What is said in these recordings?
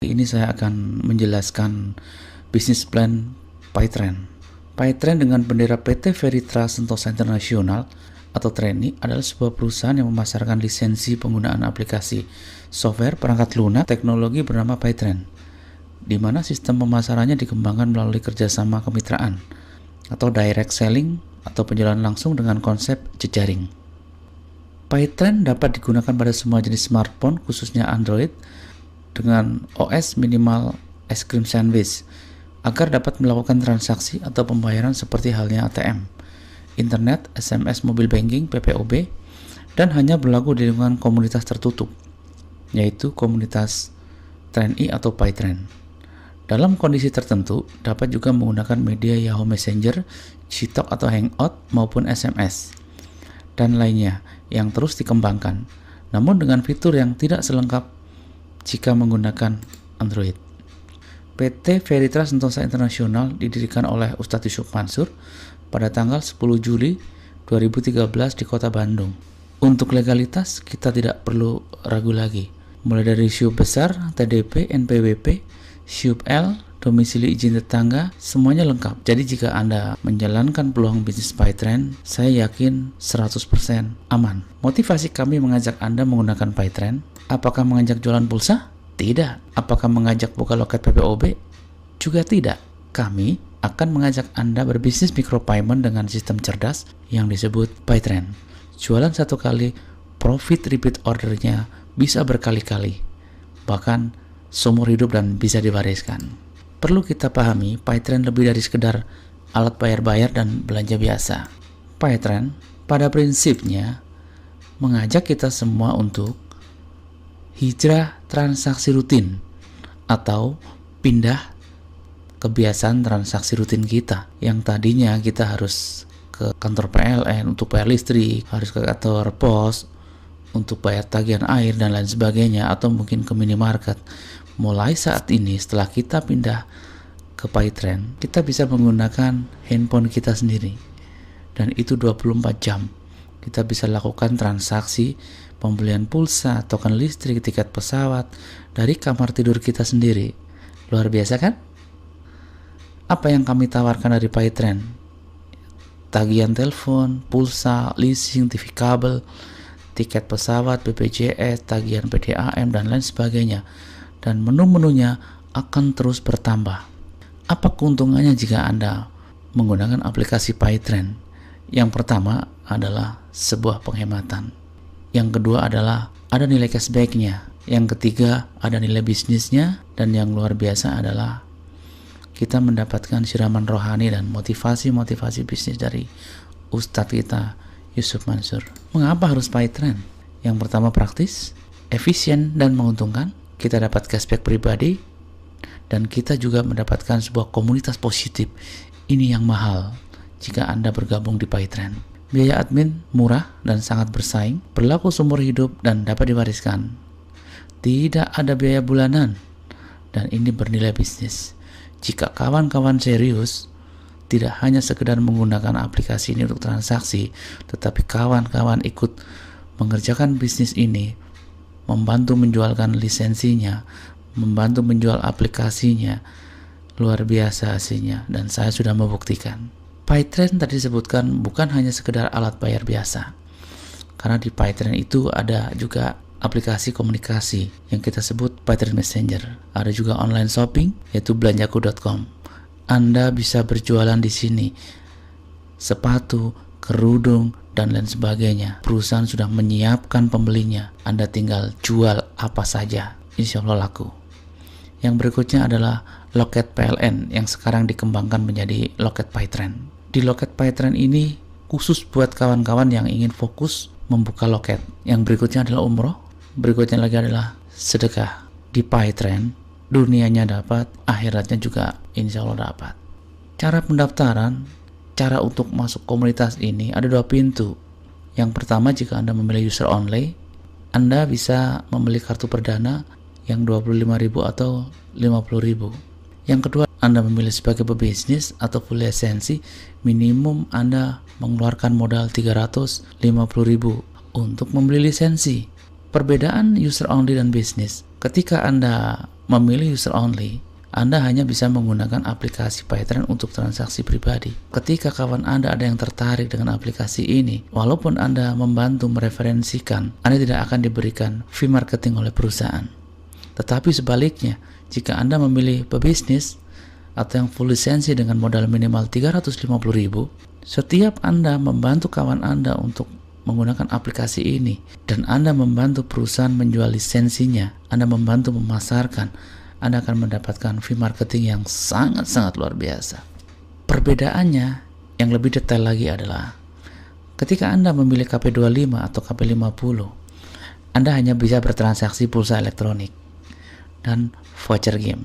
Ini saya akan menjelaskan bisnis plan PyTrend. PyTrend dengan bendera PT Veritra Sentosa Internasional atau TRENI adalah sebuah perusahaan yang memasarkan lisensi penggunaan aplikasi software perangkat lunak teknologi bernama PyTrend, di mana sistem pemasarannya dikembangkan melalui kerjasama kemitraan atau direct selling atau penjualan langsung dengan konsep jejaring. PyTrend dapat digunakan pada semua jenis smartphone, khususnya Android, dengan OS minimal es krim sandwich agar dapat melakukan transaksi atau pembayaran seperti halnya ATM, internet, SMS, mobile banking, PPOB, dan hanya berlaku di lingkungan komunitas tertutup, yaitu komunitas TRENI atau PyTrend. Dalam kondisi tertentu, dapat juga menggunakan media Yahoo Messenger, Gtalk atau Hangout maupun SMS, dan lainnya yang terus dikembangkan, namun dengan fitur yang tidak selengkap jika menggunakan Android. PT Veritra Sentosa Internasional didirikan oleh Ustadz Yusuf Mansur pada tanggal 10 Juli 2013 di Kota Bandung. Untuk legalitas, kita tidak perlu ragu lagi. Mulai dari SYUP besar, TDP, NPWP, SYUP L, domisili izin tetangga, semuanya lengkap. Jadi jika Anda menjalankan peluang bisnis PyTrend, saya yakin 100% aman. Motivasi kami mengajak Anda menggunakan PyTrend. Apakah mengajak jualan pulsa? Tidak. Apakah mengajak buka loket PPOB? Juga tidak. Kami akan mengajak Anda berbisnis micropayment dengan sistem cerdas yang disebut PyTrend. Jualan satu kali, profit repeat ordernya bisa berkali-kali, bahkan seumur hidup dan bisa diwariskan. Perlu kita pahami, PyTrend lebih dari sekedar alat bayar-bayar dan belanja biasa. PyTrend pada prinsipnya mengajak kita semua untuk hijrah transaksi rutin atau pindah kebiasaan transaksi rutin kita yang tadinya kita harus ke kantor PLN untuk bayar listrik, harus ke kantor pos untuk bayar tagihan air dan lain sebagainya, atau mungkin ke minimarket. Mulai saat ini setelah kita pindah ke PyTrend, kita bisa menggunakan handphone kita sendiri, dan itu 24 jam kita bisa lakukan transaksi pembelian pulsa, token listrik, tiket pesawat dari kamar tidur kita sendiri. Luar biasa kan? Apa yang kami tawarkan dari PyTrend? Tagihan telepon, pulsa, leasing, TV kabel, tiket pesawat, BPJS, tagihan PDAM, dan lain sebagainya. Dan menu-menunya akan terus bertambah. Apa keuntungannya jika Anda menggunakan aplikasi PyTrend? Yang pertama adalah sebuah penghematan. Yang kedua adalah ada nilai cashback-nya. Yang ketiga ada nilai bisnisnya. Dan yang luar biasa adalah kita mendapatkan siraman rohani dan motivasi-motivasi bisnis dari Ustadz kita Yusuf Mansur. Mengapa harus PyTrend? Yang pertama praktis, efisien dan menguntungkan. Kita dapat cashback pribadi, dan kita juga mendapatkan sebuah komunitas positif. Ini yang mahal jika Anda bergabung di PyTrend. Biaya admin murah dan sangat bersaing, berlaku seumur hidup dan dapat diwariskan. Tidak ada biaya bulanan, dan ini bernilai bisnis. Jika kawan-kawan serius, tidak hanya sekedar menggunakan aplikasi ini untuk transaksi, tetapi kawan-kawan ikut mengerjakan bisnis ini, membantu menjualkan lisensinya, membantu menjual aplikasinya, luar biasa hasilnya, dan saya sudah membuktikan. PyTrend tadi disebutkan bukan hanya sekedar alat bayar biasa, karena di PyTrend itu ada juga aplikasi komunikasi yang kita sebut PyTrend Messenger. Ada juga online shopping, yaitu belanjaku.com. Anda bisa berjualan di sini, sepatu, kerudung, dan lain sebagainya. Perusahaan sudah menyiapkan pembelinya. Anda tinggal jual apa saja, insya Allah laku. Yang berikutnya adalah loket PLN yang sekarang dikembangkan menjadi loket PyTrend. Di loket PyTrend ini khusus buat kawan-kawan yang ingin fokus membuka loket. Yang berikutnya adalah umroh, berikutnya lagi adalah sedekah. Di PyTrend, dunianya dapat, akhiratnya juga insya Allah dapat. Cara pendaftaran, cara untuk masuk komunitas ini ada 2 pintu. Yang pertama, jika Anda memilih user only, Anda bisa membeli kartu perdana yang 25.000 atau 50.000. Yang kedua, Anda memilih sebagai pebisnis atau full lisensi, minimum Anda mengeluarkan modal 350.000 untuk membeli lisensi. Perbedaan user only dan bisnis, Ketika Anda memilih user only, Anda hanya bisa menggunakan aplikasi PyTrend untuk transaksi pribadi. Ketika kawan Anda ada yang tertarik dengan aplikasi ini, walaupun Anda membantu mereferensikan, Anda tidak akan diberikan fee marketing oleh perusahaan. Tetapi sebaliknya, jika Anda memilih pebisnis atau yang full lisensi dengan modal minimal 350.000, setiap Anda membantu kawan Anda untuk menggunakan aplikasi ini dan Anda membantu perusahaan menjual lisensinya, Anda membantu memasarkan, Anda akan mendapatkan fee marketing yang sangat-sangat luar biasa. Perbedaannya yang lebih detail lagi adalah ketika Anda memilih KP25 atau KP50, Anda hanya bisa bertransaksi pulsa elektronik dan voucher game.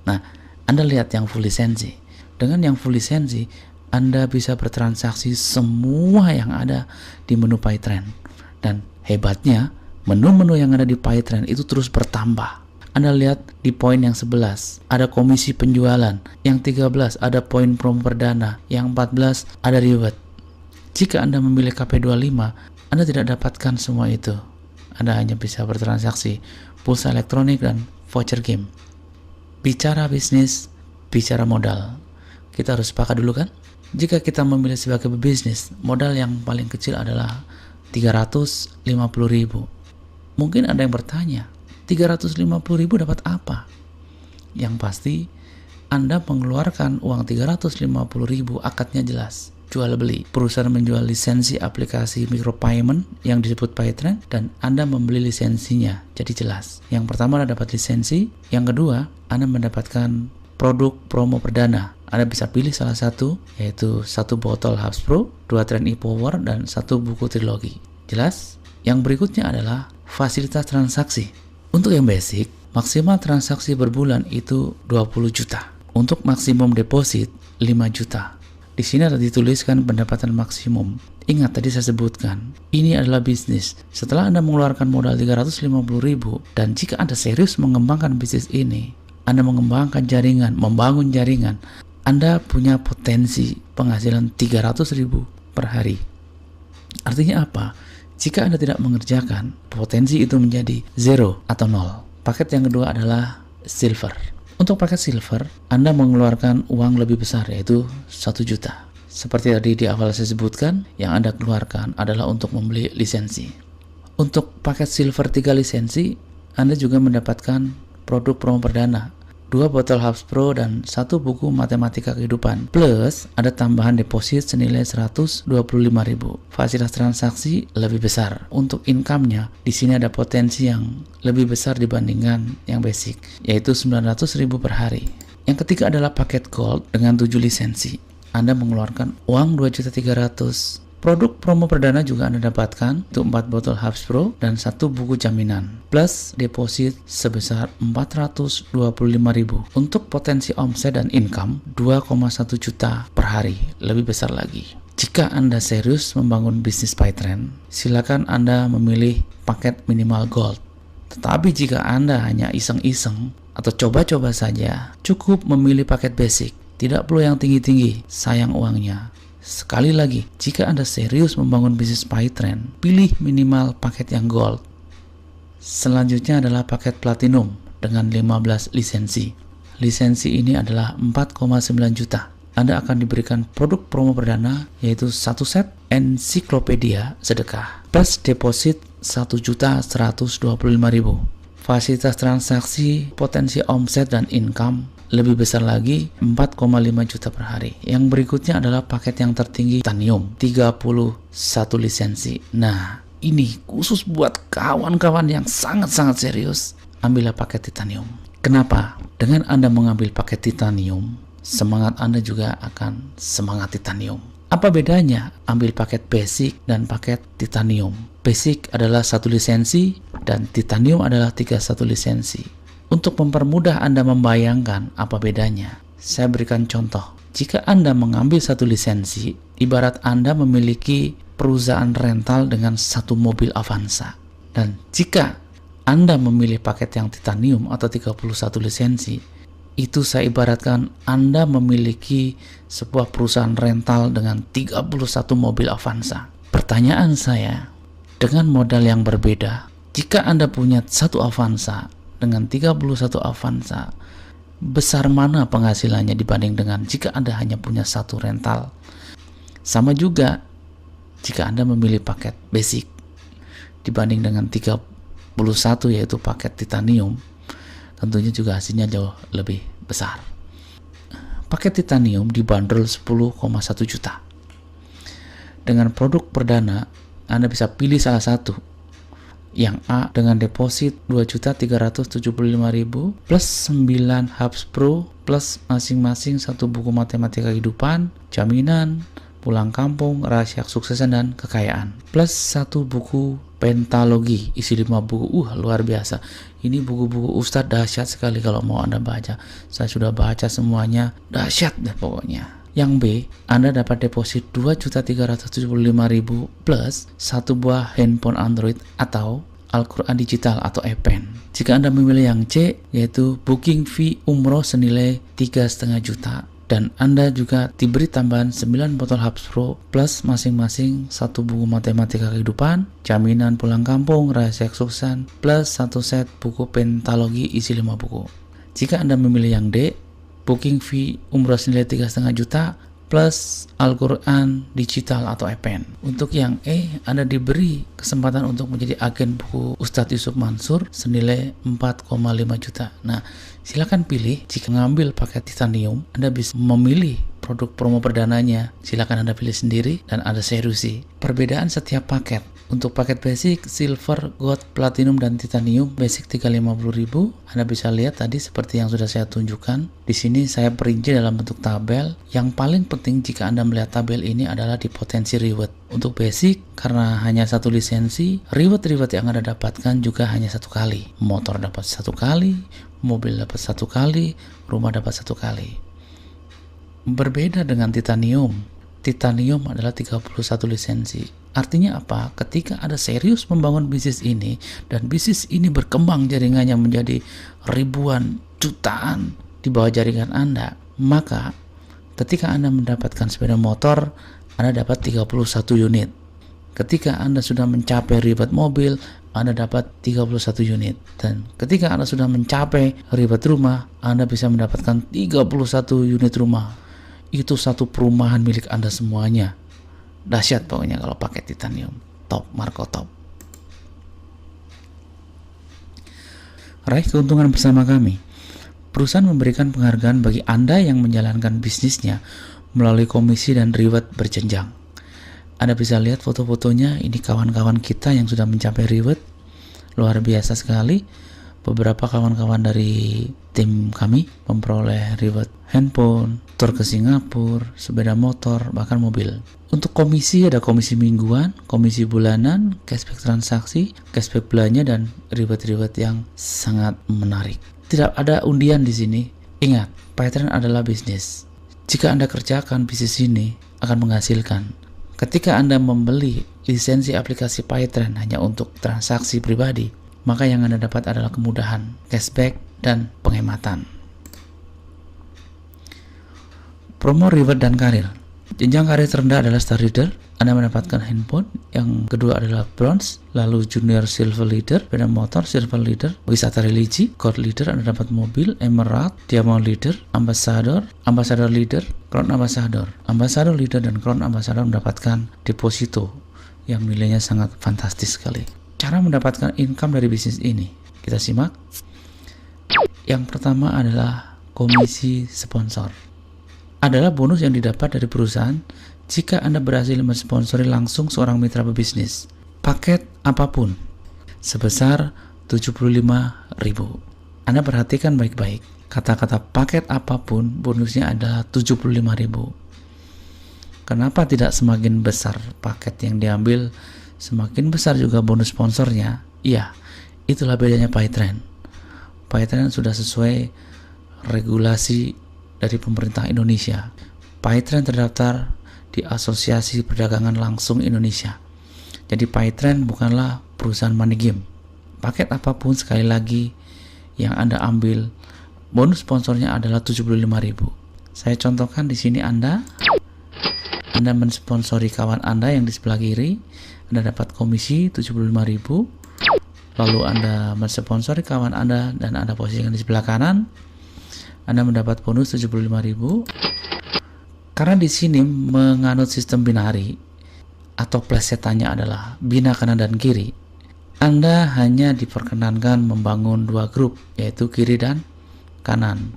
Nah, Anda lihat yang full lisensi. Dengan yang full lisensi, Anda bisa bertransaksi semua yang ada di menu PyTrend. Dan hebatnya, menu-menu yang ada di PyTrend itu terus bertambah. Anda lihat di poin yang 11 ada komisi penjualan, yang 13 ada poin promo perdana, yang 14 ada reward. Jika Anda memilih KP25, Anda tidak dapatkan semua itu. Anda hanya bisa bertransaksi pulsa elektronik dan voucher game. Bicara bisnis, bicara modal. Kita harus sepakat dulu kan? Jika kita memilih sebagai pebisnis, modal yang paling kecil adalah 350.000. Mungkin ada yang bertanya, 350.000 dapat apa? Yang pasti, Anda mengeluarkan uang 350.000, akadnya jelas. Jual beli. Perusahaan menjual lisensi aplikasi micropayment yang disebut PyTrend dan Anda membeli lisensinya. Jadi jelas. Yang pertama Anda dapat lisensi, yang kedua Anda mendapatkan produk promo perdana. Anda bisa pilih salah satu, yaitu 1 botol Hubs Pro, 2 Trend e-Power, dan 1 buku trilogi. Jelas? Yang berikutnya adalah fasilitas transaksi. Untuk yang basic, maksimal transaksi berbulan itu 20 juta. Untuk maksimum deposit 5 juta. Di sini ada dituliskan pendapatan maksimum. Ingat tadi saya sebutkan, ini adalah bisnis. Setelah Anda mengeluarkan modal 350.000 dan jika Anda serius mengembangkan bisnis ini, Anda mengembangkan jaringan, membangun jaringan, Anda punya potensi penghasilan 300.000 per hari. Artinya apa? Jika Anda tidak mengerjakan, potensi itu menjadi 0 atau 0. Paket yang kedua adalah silver. Untuk paket silver, Anda mengeluarkan uang lebih besar, yaitu 1 juta. Seperti tadi di awal saya sebutkan, yang Anda keluarkan adalah untuk membeli lisensi. Untuk paket silver 3 lisensi, Anda juga mendapatkan produk promo perdana, 2 botol Hubs Pro dan 1 buku matematika kehidupan. Plus, ada tambahan deposit senilai 125.000. Fasilitas transaksi lebih besar. Untuk income-nya, di sini ada potensi yang lebih besar dibandingkan yang basic, yaitu 900.000 per hari. Yang ketiga adalah paket gold dengan 7 lisensi. Anda mengeluarkan uang 2.300.000. Produk promo perdana juga Anda dapatkan untuk 4 botol Hubs Pro dan 1 buku jaminan. Plus deposit sebesar 425.000. Untuk potensi omset dan income 2,1 juta per hari, lebih besar lagi. Jika Anda serius membangun bisnis PyTrend, silakan Anda memilih paket minimal gold. Tetapi jika Anda hanya iseng-iseng atau coba-coba saja, cukup memilih paket basic. Tidak perlu yang tinggi-tinggi, sayang uangnya. Sekali lagi, jika Anda serius membangun bisnis PyTrend, pilih minimal paket yang gold. Selanjutnya adalah paket platinum dengan 15 lisensi. Lisensi ini adalah 4,9 juta. Anda akan diberikan produk promo perdana, yaitu 1 set ensiklopedia sedekah, plus deposit 1.125.000. Fasilitas transaksi, potensi omset dan income lebih besar lagi, 4,5 juta per hari. Yang berikutnya adalah paket yang tertinggi, titanium, 31 lisensi. Nah, ini khusus buat kawan-kawan yang sangat-sangat serius. Ambillah paket titanium. Kenapa? Dengan Anda mengambil paket titanium, semangat Anda juga akan semangat titanium. Apa bedanya ambil paket basic dan paket titanium? Basic adalah 1 lisensi dan titanium adalah 31 lisensi. Untuk mempermudah Anda membayangkan apa bedanya, saya berikan contoh. Jika Anda mengambil 1 lisensi, ibarat Anda memiliki perusahaan rental dengan 1 mobil Avanza. Dan jika Anda memilih paket yang titanium atau 31 lisensi, itu saya ibaratkan Anda memiliki sebuah perusahaan rental dengan 31 mobil Avanza. Pertanyaan saya, dengan modal yang berbeda, jika Anda punya 1 Avanza dengan 31 Avanza, besar mana penghasilannya dibanding dengan jika Anda hanya punya satu rental? Sama juga jika Anda memilih paket basic dibanding dengan 31 yaitu paket titanium, tentunya juga hasilnya jauh lebih besar. Paket titanium dibanderol 10,1 juta. Dengan produk perdana, Anda bisa pilih salah satu. Yang A dengan deposit 2.375.000 plus 9 Hubs Pro plus masing-masing satu buku matematika kehidupan, jaminan, pulang kampung, rahasia kesuksesan dan kekayaan, plus satu buku pentalogi isi 5 buku. Luar biasa. Ini buku-buku Ustadz dahsyat sekali kalau mau Anda baca. Saya sudah baca semuanya, dahsyat deh pokoknya. Yang B, Anda dapat deposit 2.375.000 plus satu buah handphone Android atau Al-Quran digital atau e-pen. Jika Anda memilih yang C, yaitu booking fee umroh senilai 3,5 juta, dan Anda juga diberi tambahan 9 botol Hubs Pro plus masing-masing satu buku matematika kehidupan, jaminan pulang kampung, rahasia kesuksesan, plus satu set buku pentalogi isi 5 buku. Jika Anda memilih yang D, booking fee umroh senilai 3,5 juta plus Al-Quran digital atau e-pen. Untuk yang E, Anda diberi kesempatan untuk menjadi agen buku Ustadz Yusuf Mansur senilai 4,5 juta. Nah, silakan pilih. Jika ngambil paket titanium, Anda bisa memilih produk promo perdananya. Silakan Anda pilih sendiri dan Anda serusi. Perbedaan setiap paket. Untuk paket basic, silver, gold, platinum, dan titanium, basic 350.000. Anda bisa lihat tadi seperti yang sudah saya tunjukkan. Di sini saya perinci dalam bentuk tabel. Yang paling penting jika Anda melihat tabel ini adalah di potensi reward. Untuk basic, karena hanya satu lisensi, reward yang Anda dapatkan juga hanya satu kali. Motor dapat satu kali, mobil dapat satu kali, rumah dapat satu kali. Berbeda dengan titanium. Titanium adalah 31 lisensi. Artinya apa? Ketika Anda serius membangun bisnis ini dan bisnis ini berkembang jaringannya menjadi ribuan, jutaan di bawah jaringan Anda, maka ketika Anda mendapatkan sepeda motor, Anda dapat 31 unit. Ketika Anda sudah mencapai ribet mobil, Anda dapat 31 unit. Dan ketika Anda sudah mencapai ribet rumah, Anda bisa mendapatkan 31 unit rumah. Itu satu perumahan milik Anda semuanya. Dahsyat pokoknya kalau pakai titanium. Top, Marco top. Raih keuntungan bersama kami. Perusahaan memberikan penghargaan bagi Anda yang menjalankan bisnisnya melalui komisi dan reward berjenjang. Anda bisa lihat foto-fotonya. Ini kawan-kawan kita yang sudah mencapai reward. Luar biasa sekali. Beberapa kawan-kawan dari tim kami memperoleh reward handphone, tur ke Singapura, sepeda motor, bahkan mobil. Untuk komisi ada komisi mingguan, komisi bulanan, cashback transaksi, cashback belanja, dan reward-reward yang sangat menarik. Tidak ada undian di sini. Ingat, PayTrend adalah bisnis. Jika Anda kerjakan bisnis ini akan menghasilkan. Ketika Anda membeli lisensi aplikasi PayTrend hanya untuk transaksi pribadi, maka yang Anda dapat adalah kemudahan, cashback, dan penghematan. Promo reward dan karir. Jenjang karir terendah adalah Star Leader. Anda mendapatkan handphone. Yang kedua adalah Bronze, lalu Junior Silver Leader, sepeda motor Silver Leader, wisata religi, Gold Leader, Anda dapat mobil, Emerald, Diamond Leader, Ambassador Leader, Crown Ambassador Leader, dan Crown Ambassador mendapatkan deposito yang nilainya sangat fantastis sekali. Cara mendapatkan income dari bisnis ini, kita simak. Yang pertama adalah komisi sponsor. Adalah bonus yang didapat dari perusahaan jika Anda berhasil mensponsori langsung seorang mitra pebisnis. Paket apapun sebesar 75.000. Anda perhatikan baik-baik. Kata-kata paket apapun bonusnya adalah 75.000. Kenapa tidak semakin besar paket yang diambil, semakin besar juga bonus sponsornya? Iya, itulah bedanya PayTrend. PayTrend sudah sesuai regulasi dari pemerintah Indonesia. PayTrend terdaftar di Asosiasi Perdagangan Langsung Indonesia. Jadi PayTrend bukanlah perusahaan money game. Paket apapun sekali lagi yang Anda ambil, bonus sponsornya adalah 75.000. Saya contohkan di sini Anda mensponsori kawan Anda yang di sebelah kiri, Anda dapat komisi 75.000. lalu Anda mensponsori kawan Anda dan Anda posisikan di sebelah kanan, Anda mendapat bonus 75.000. Karena di sini menganut sistem binari atau plesetannya adalah bina kanan dan kiri, Anda hanya diperkenankan membangun dua grup, yaitu kiri dan kanan.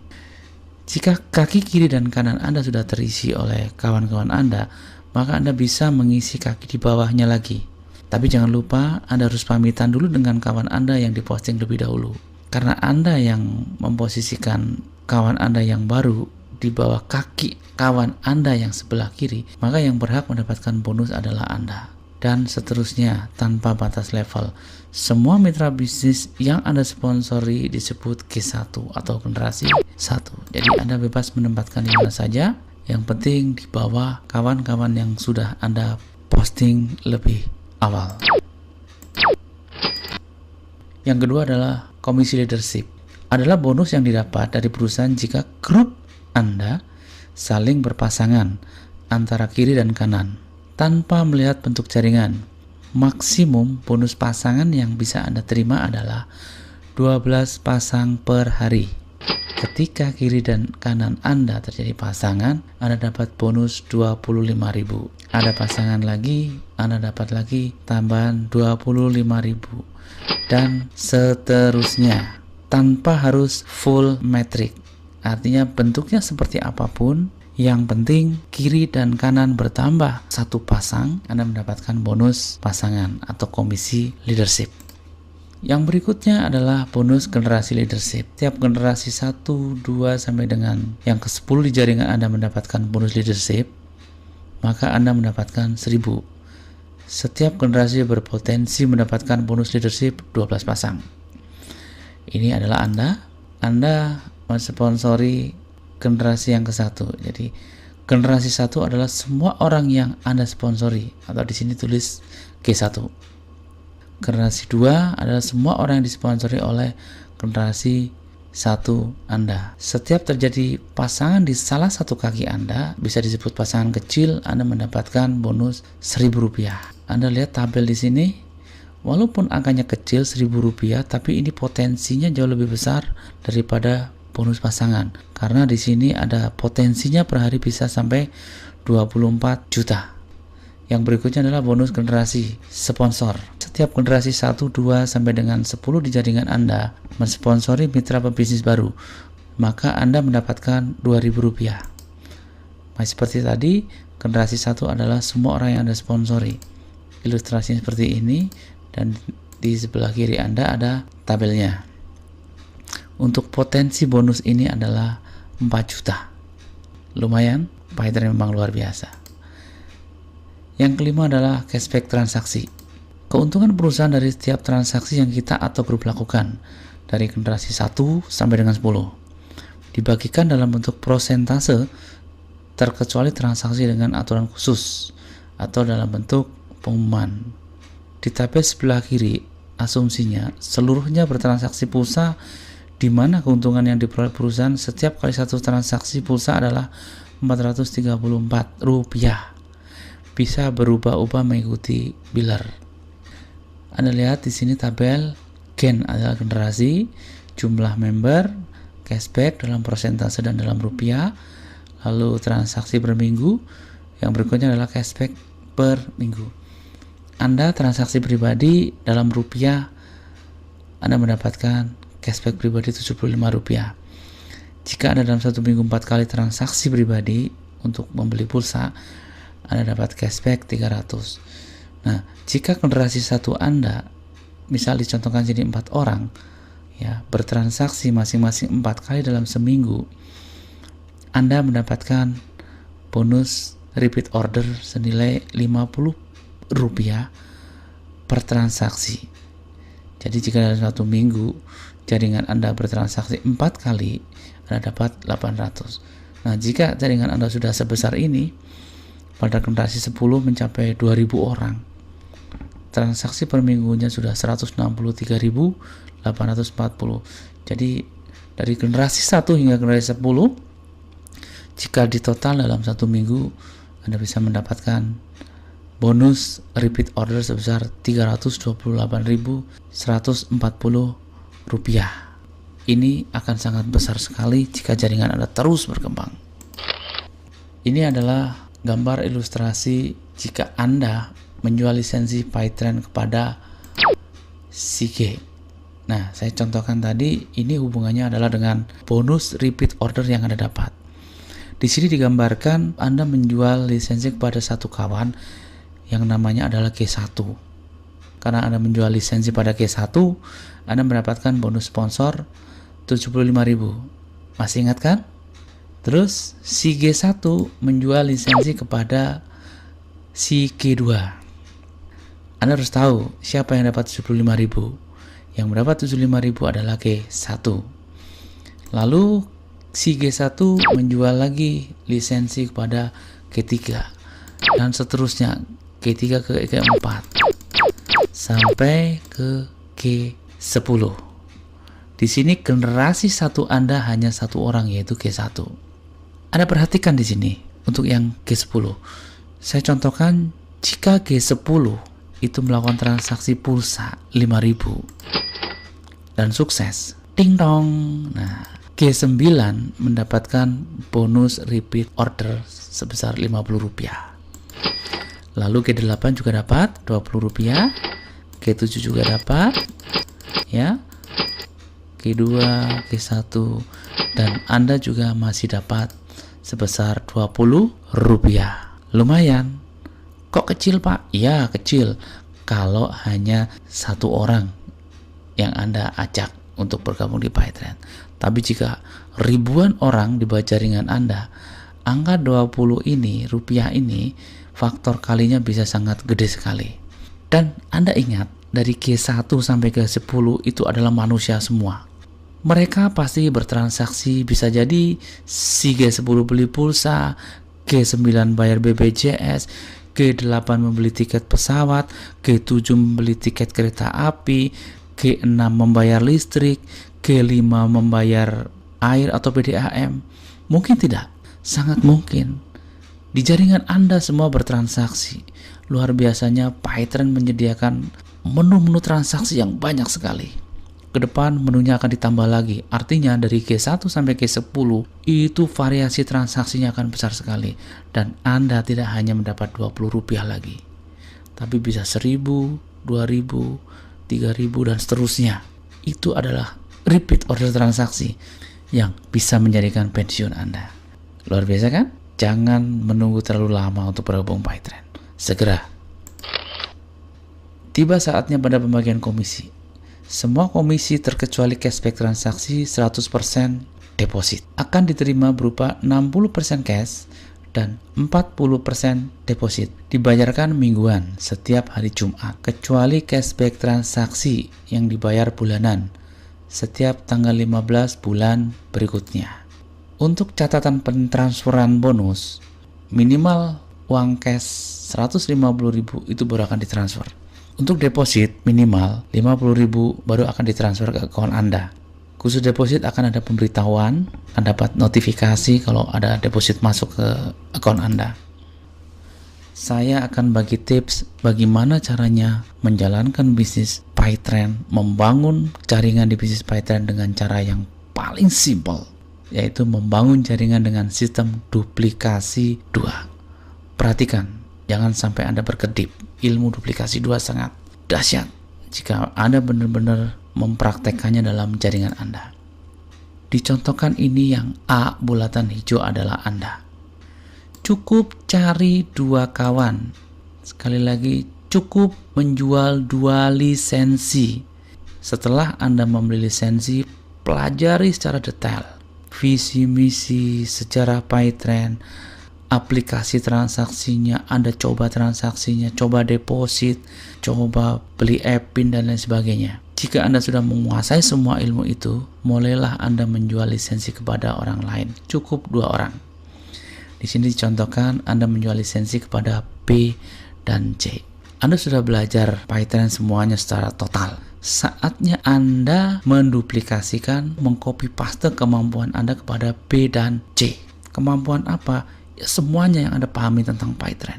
Jika kaki kiri dan kanan Anda sudah terisi oleh kawan-kawan Anda, maka Anda bisa mengisi kaki di bawahnya lagi. Tapi jangan lupa Anda harus pamitan dulu dengan kawan Anda yang diposting lebih dahulu. Karena Anda yang memposisikan kawan Anda yang baru di bawah kaki kawan Anda yang sebelah kiri, maka yang berhak mendapatkan bonus adalah Anda. Dan seterusnya tanpa batas level. Semua mitra bisnis yang Anda sponsori disebut G1 atau generasi 1. Jadi Anda bebas menempatkan di mana saja, yang penting di bawah kawan-kawan yang sudah Anda posting lebih awal. Yang kedua adalah komisi leadership. Adalah bonus yang didapat dari perusahaan jika grup Anda saling berpasangan antara kiri dan kanan tanpa melihat bentuk jaringan. Maksimum bonus pasangan yang bisa Anda terima adalah 12 pasang per hari. Ketika kiri dan kanan Anda terjadi pasangan, Anda dapat bonus 25.000. Ada pasangan lagi, Anda dapat lagi tambahan 25.000. Dan seterusnya tanpa harus full metric. Artinya bentuknya seperti apapun, yang penting kiri dan kanan bertambah satu pasang, Anda mendapatkan bonus pasangan atau komisi leadership. Yang berikutnya adalah bonus generasi leadership. Tiap generasi 1, 2 sampai dengan yang ke-10 di jaringan Anda mendapatkan bonus leadership, maka Anda mendapatkan 1.000. Setiap generasi berpotensi mendapatkan bonus leadership 12 pasang. Ini adalah Anda mensponsori generasi yang ke-1. Jadi generasi 1 adalah semua orang yang Anda sponsori, atau di sini tulis G1. Generasi 2 adalah semua orang yang disponsori oleh generasi 1 Anda. Setiap terjadi pasangan di salah satu kaki Anda, bisa disebut pasangan kecil, Anda mendapatkan bonus Rp1.000. Anda lihat tabel di sini, walaupun angkanya kecil Rp1.000, tapi ini potensinya jauh lebih besar daripada bonus pasangan, karena di sini ada potensinya per hari bisa sampai 24 juta. Yang berikutnya adalah bonus generasi sponsor. Setiap generasi 1, 2 sampai dengan 10 di jaringan Anda mensponsori mitra pebisnis baru, maka Anda mendapatkan Rp2.000. Masih seperti tadi, generasi 1 adalah semua orang yang Anda sponsori. Ilustrasinya seperti ini, dan di sebelah kiri Anda ada tabelnya. Untuk potensi bonus ini adalah 4 juta. Lumayan, PyTrend memang luar biasa. Yang kelima adalah cashback transaksi. Keuntungan perusahaan dari setiap transaksi yang kita atau grup lakukan dari generasi 1 sampai dengan 10 dibagikan dalam bentuk prosentase, terkecuali transaksi dengan aturan khusus atau dalam bentuk pengumuman. Di tabel sebelah kiri, asumsinya seluruhnya bertransaksi pulsa, di mana keuntungan yang diperoleh perusahaan setiap kali satu transaksi pulsa adalah Rp434. Bisa berubah-ubah mengikuti biller. Anda lihat di sini tabel gen adalah generasi, jumlah member, cashback dalam persentase dan dalam rupiah, lalu transaksi per minggu. Yang berikutnya adalah cashback per minggu. Anda transaksi pribadi dalam rupiah, Anda mendapatkan cashback pribadi Rp75. Jika Anda dalam satu minggu 4 kali transaksi pribadi untuk membeli pulsa, Anda dapat cashback 300. Nah, jika generasi 1 Anda, misal dicontohkan jadi 4 orang, ya, bertransaksi masing-masing 4 kali dalam seminggu, Anda mendapatkan bonus repeat order senilai Rp50 per transaksi. Jadi jika dalam satu minggu jaringan Anda bertransaksi 4 kali, Anda dapat 800. Nah, jika jaringan Anda sudah sebesar ini, pada generasi 10 mencapai 2.000 orang, transaksi per minggunya sudah 163.840. Jadi dari generasi 1 hingga generasi 10, jika ditotal dalam satu minggu, Anda bisa mendapatkan bonus repeat order sebesar Rp328.140. Ini akan sangat besar sekali jika jaringan Anda terus berkembang. Ini adalah gambar ilustrasi jika Anda menjual lisensi PyTrend kepada Seagate. Nah, saya contohkan tadi, ini hubungannya adalah dengan bonus repeat order yang Anda dapat. Di sini digambarkan Anda menjual lisensi kepada satu kawan yang namanya adalah G1. Karena Anda menjual lisensi pada G1, Anda mendapatkan bonus sponsor 75.000. Masih ingat kan? Terus si G1 menjual lisensi kepada si G2. Anda harus tahu siapa yang dapat 75.000. Yang mendapat 75.000 adalah G1. Lalu si G1 menjual lagi lisensi kepada G3 dan seterusnya, G3 ke G4 sampai ke G10. Di sini generasi satu Anda hanya satu orang, yaitu G1. Anda perhatikan di sini untuk yang G10. Saya contohkan jika G10 itu melakukan transaksi pulsa 5.000 dan sukses, ding dong. Nah, G9 mendapatkan bonus repeat order sebesar Rp50. Lalu G8 juga dapat Rp20, G7 juga dapat, ya, G2, G1, dan Anda juga masih dapat sebesar Rp20. Lumayan. Kok kecil, Pak? Ya, kecil kalau hanya satu orang yang Anda ajak untuk bergabung di PyTrend. Tapi jika ribuan orang di bawah jaringan Anda, angka 20 ini, rupiah ini, faktor kalinya bisa sangat gede sekali. Dan Anda ingat, dari G1 sampai ke 10 itu adalah manusia semua. Mereka pasti bertransaksi, bisa jadi si G10 beli pulsa, G9 bayar BPJS, G8 membeli tiket pesawat, G7 membeli tiket kereta api, G6 membayar listrik, G5 membayar air atau PDAM. Mungkin tidak? Sangat mungkin. Di jaringan Anda semua bertransaksi. Luar biasanya PyTrend menyediakan menu-menu transaksi yang banyak sekali. Ke depan menunya akan ditambah lagi. Artinya dari G1 sampai G10 itu variasi transaksinya akan besar sekali. Dan Anda tidak hanya mendapat Rp20 lagi, tapi bisa 1.000, 2.000, 3.000 dan seterusnya. Itu adalah repeat order transaksi yang bisa menjadikan pensiun Anda. Luar biasa kan? Jangan menunggu terlalu lama untuk bergabung PyTrend. Segera. Tiba saatnya pada pembagian komisi. Semua komisi terkecuali cashback transaksi 100% deposit akan diterima berupa 60% cash dan 40% deposit. Dibayarkan mingguan setiap hari Jumat, kecuali cashback transaksi yang dibayar bulanan setiap tanggal 15 bulan berikutnya. Untuk catatan pentransferan bonus, minimal uang cash 150.000 itu baru akan ditransfer. Untuk deposit minimal 50.000 baru akan ditransfer ke akun Anda. Khusus deposit akan ada pemberitahuan, akan dapat notifikasi kalau ada deposit masuk ke akun Anda. Saya akan bagi tips bagaimana caranya menjalankan bisnis PyTrend, membangun jaringan di bisnis PyTrend dengan cara yang paling simple, yaitu membangun jaringan dengan sistem duplikasi 2. Perhatikan, jangan sampai Anda berkedip. Ilmu duplikasi 2 sangat dahsyat jika Anda benar-benar mempraktekannya dalam jaringan Anda. Dicontohkan ini yang A bulatan hijau adalah Anda. Cukup cari 2 kawan. Sekali lagi, cukup menjual 2 lisensi. Setelah Anda membeli lisensi, pelajari secara detail visi misi, sejarah PyTrend, aplikasi transaksinya, Anda coba transaksinya, coba deposit, coba beli AppIn dan lain sebagainya. Jika Anda sudah menguasai semua ilmu itu, mulailah Anda menjual lisensi kepada orang lain. Cukup 2 orang. Di sini dicontohkan Anda menjual lisensi kepada B dan C. Anda sudah belajar PyTrend semuanya secara total. Saatnya Anda menduplikasikan, mengcopy paste kemampuan Anda kepada B dan C. Kemampuan apa? Ya, semuanya yang Anda pahami tentang PyTrend.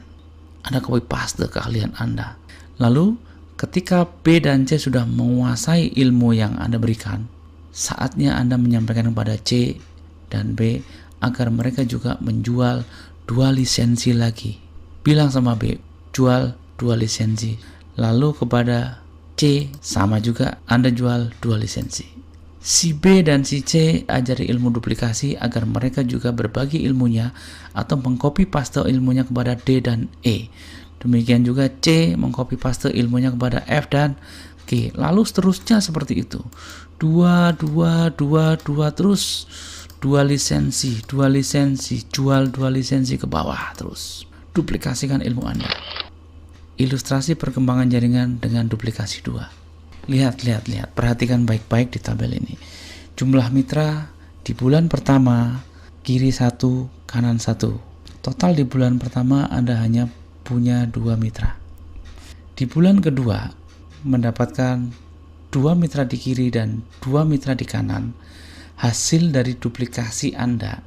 Anda copy paste keahlian Anda. Lalu ketika B dan C sudah menguasai ilmu yang Anda berikan, saatnya Anda menyampaikan kepada C dan B agar mereka juga menjual 2 lisensi lagi. Bilang sama B, jual 2 lisensi. Lalu kepada C, sama juga Anda jual 2 lisensi. Si B dan si C ajari ilmu duplikasi agar mereka juga berbagi ilmunya atau mengcopy paste ilmunya kepada D dan E. Demikian juga C mengcopy paste ilmunya kepada F dan G. Lalu seterusnya seperti itu. 2 terus 2 lisensi, jual 2 lisensi ke bawah terus. Duplikasikan ilmu Anda. Ilustrasi perkembangan jaringan dengan duplikasi 2. Lihat, perhatikan baik-baik di tabel ini. Jumlah mitra di bulan pertama, kiri 1, kanan 1. Total di bulan pertama Anda hanya punya 2 mitra. Di bulan kedua, mendapatkan 2 mitra di kiri dan 2 mitra di kanan. Hasil dari duplikasi Anda,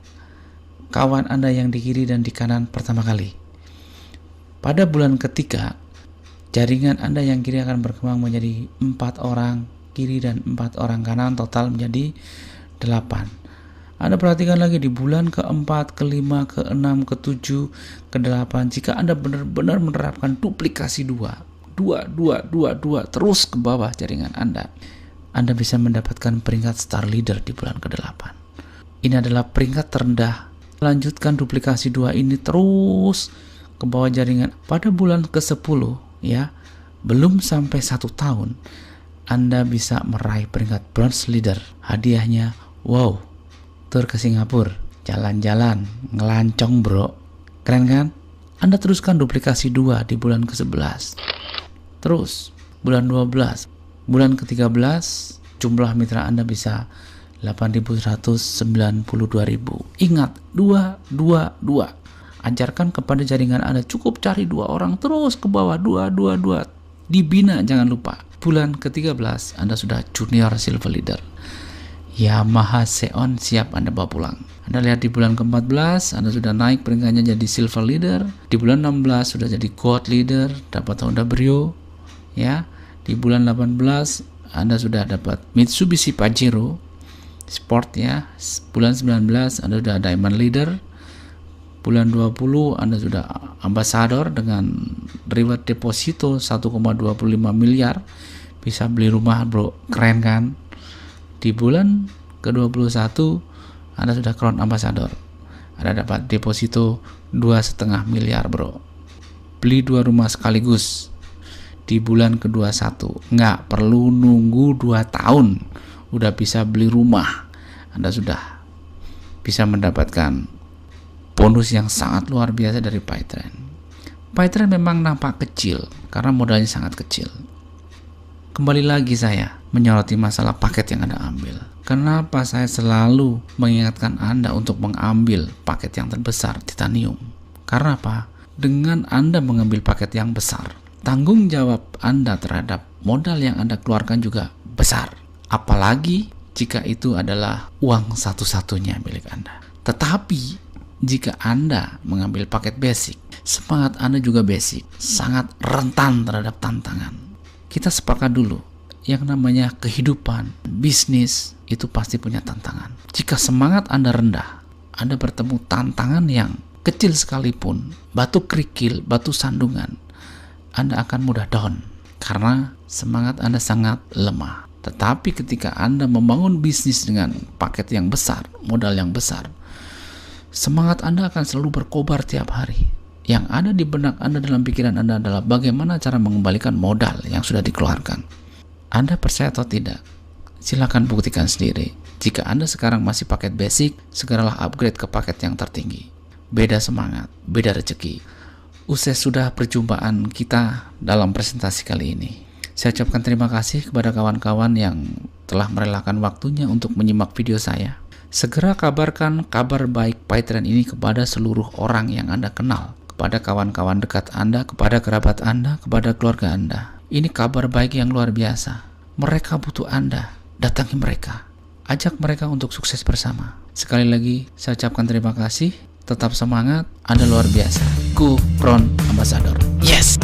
kawan Anda yang di kiri dan di kanan pertama kali. Pada bulan ketiga, jaringan Anda yang kiri akan berkembang menjadi 4 orang kiri dan 4 orang kanan, total menjadi 8. Anda perhatikan lagi di bulan ke-4, ke-5, ke-6, ke-7, ke-8. Jika Anda benar-benar menerapkan duplikasi 2 terus ke bawah jaringan Anda bisa mendapatkan peringkat star leader di bulan ke-8. Ini adalah peringkat terendah. Lanjutkan duplikasi 2 ini terus ke bawah jaringan. Pada bulan ke-10, ya, belum sampai 1 tahun Anda bisa meraih peringkat bronze leader. Hadiahnya, wow, tur ke Singapura, jalan-jalan, ngelancong bro, keren kan? Anda teruskan duplikasi 2 di bulan ke-11. Terus, bulan 12, bulan ke-13, jumlah mitra Anda bisa 8.192.000. Ingat, 2. Ajarkan kepada jaringan Anda, cukup cari 2 orang terus ke bawah, 2. Dibina, jangan lupa. Bulan ke-13 Anda sudah junior silver leader. Yamaha Xeon siap Anda bawa pulang. Anda lihat di bulan ke-14 Anda sudah naik peringkatnya jadi silver leader. Di bulan 16 sudah jadi gold leader, dapat Honda Brio. Ya, di bulan 18 Anda sudah dapat Mitsubishi Pajero Sport ya. Bulan 19 Anda sudah diamond leader. Bulan 20 Anda sudah ambassador dengan reward deposito 1,25 miliar. Bisa beli rumah bro, keren kan? Di bulan ke-21 Anda sudah crown ambassador. Anda dapat deposito 2,5 miliar bro. Beli 2 rumah sekaligus. Di bulan ke-21 nggak perlu nunggu 2 tahun, udah bisa beli rumah. Anda sudah bisa mendapatkan bonus yang sangat luar biasa dari PyTrend. PyTrend memang nampak kecil karena modalnya sangat kecil. Kembali lagi saya menyoroti masalah paket yang Anda ambil. Kenapa saya selalu mengingatkan Anda untuk mengambil paket yang terbesar, titanium? Karena apa? Dengan Anda mengambil paket yang besar, tanggung jawab Anda terhadap modal yang Anda keluarkan juga besar. Apalagi jika itu adalah uang satu-satunya milik Anda. Tetapi jika Anda mengambil paket basic, semangat Anda juga basic, sangat rentan terhadap tantangan. Kita sepakat dulu, yang namanya kehidupan, bisnis, itu pasti punya tantangan. Jika semangat Anda rendah, Anda bertemu tantangan yang kecil sekalipun, batu kerikil, batu sandungan, Anda akan mudah down, karena semangat Anda sangat lemah. Tetapi ketika Anda membangun bisnis dengan paket yang besar, modal yang besar, semangat Anda akan selalu berkobar tiap hari. Yang ada di benak Anda, dalam pikiran Anda adalah bagaimana cara mengembalikan modal yang sudah dikeluarkan. Anda percaya atau tidak? Silakan buktikan sendiri. Jika Anda sekarang masih paket basic, segeralah upgrade ke paket yang tertinggi. Beda semangat, beda rezeki. Usai sudah perjumpaan kita dalam presentasi kali ini. Saya ucapkan terima kasih kepada kawan-kawan yang telah merelakan waktunya untuk menyimak video saya. Segera kabarkan kabar baik PyTrend ini kepada seluruh orang yang Anda kenal, kepada kawan-kawan dekat Anda, kepada kerabat Anda, kepada keluarga Anda. Ini kabar baik yang luar biasa. Mereka butuh Anda, datangi mereka. Ajak mereka untuk sukses bersama. Sekali lagi, saya ucapkan terima kasih. Tetap semangat, Anda luar biasa. Go Crown Ambassador. Yes.